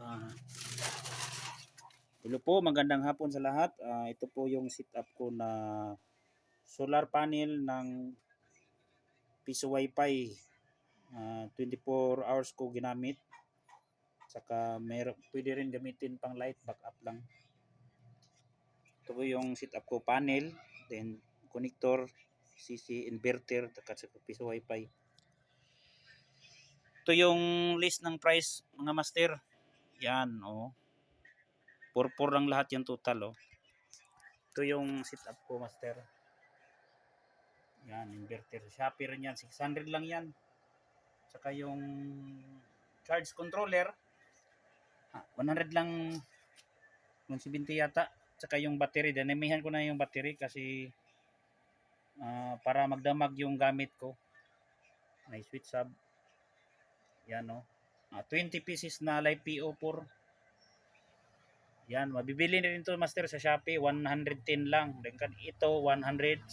Ah, hello po, magandang hapon sa lahat. Ito po yung setup ko na solar panel ng piso wifi. 24 hours ko ginamit. Saka pwede rin gamitin pang light backup lang. Ito po yung setup ko, panel, then connector, CC inverter, saka piso wifi. Ito yung list ng price mga master. Yan, oh. 4 lang lahat yung total, oh. Ito yung setup ko, master. Yan, inverter. Shopee rin yan. 600 lang yan. Saka yung charge controller, 100 lang, 170 yata. Saka yung battery, dinamihan ko na yung battery kasi para magdamag yung gamit ko. May switch sub. Yan, no. 20 pieces na live PO4. Yan, mabibili na rin to, master, sa Shopee. 110 lang. Then ito 170.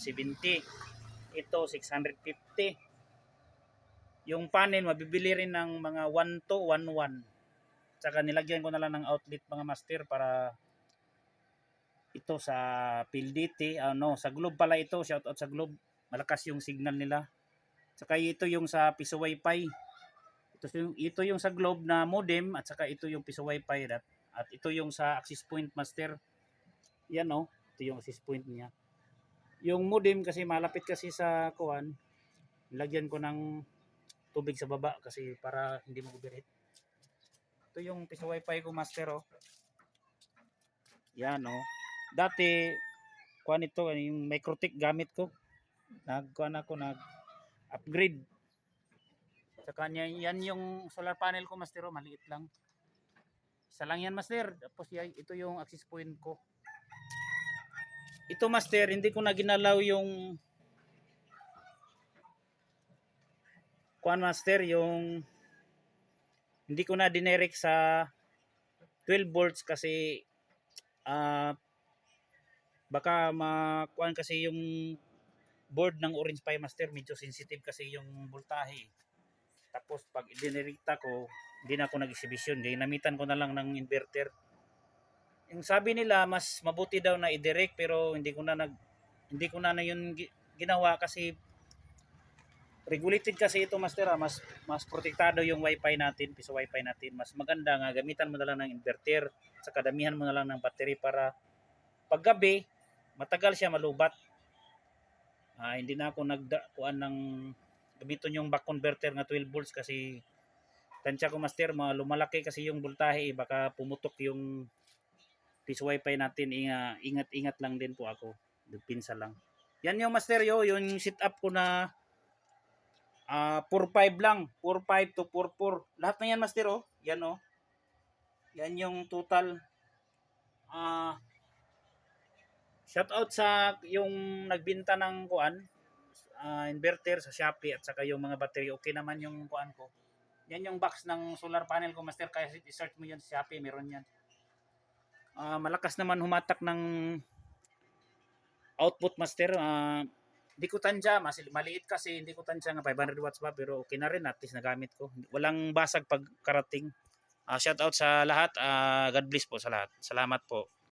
Ito 650. Yung panel mabibili rin ng mga 1 to 1.1. Tsaka nilagyan ko na lang ng outlet mga master para ito sa PLDT, sa Globe pala ito, shout out sa Globe. Malakas yung signal nila. Tsaka ito yung sa piso wifi. Ito yung sa Globe na modem at saka ito yung piso wifi at ito yung sa access point, master. Yan, oh. Ito yung access point niya. Yung modem kasi malapit kasi sa kuwan. Nilagyan ko ng tubig sa baba kasi para hindi mag-overheat. Ito yung piso wifi ko, master, oh. Yan, oh. Dati kuan ito yung Microtik gamit ko. Nag-upgrade. Sa kanya yan yung solar panel ko, master, oh, maliit lang. Isa lang yan, master. Tapos ito yung access point ko. Ito, master, hindi ko na ginalaw yung kuan, master, yung hindi ko na dinirect sa 12 volts kasi baka makuan kasi yung board ng Orange Pi, master, medyo sensitive kasi yung voltahe. Tapos pag idinirekta ko, hindi na ako nag-exhibition. Ginamitan ko na lang ng inverter. Yung sabi nila mas mabuti daw na i-direct pero hindi ko na yun ginawa kasi regulated kasi ito, master. Mas protektado yung wifi natin, piso wifi natin. Mas maganda nga gamitan mo na lang ng inverter. Saka damihan mo na lang ng battery para paggabi matagal siya malubat. Hindi na ako nagkuan ng gamiton yung back converter na 12 volts kasi tansya ko, master, lumalaki kasi yung voltahe, baka pumutok yung piso wifi natin. Ingat-ingat lang din po ako. Pinsa lang. Yan yung, master, yung setup ko na 4.5 lang. 4.5 to 4.4. Lahat na yan, master, oh. Yan, oh. Yan yung total. Shout out sa yung nagbenta ng kuan, inverter sa Shopee at saka yung mga battery. Okay naman yung kuan ko. Yan yung box ng solar panel ko, master. Kaya i-search mo yan sa Shopee, meron yan. Malakas naman humatak ng output, master. Hindi ko tansya, maliit kasi hindi ko tansya nga 500 watts ba, pero okay na rin, at least nagamit ko. Walang basag pag karating. Shout out sa lahat. God bless po sa lahat. Salamat po.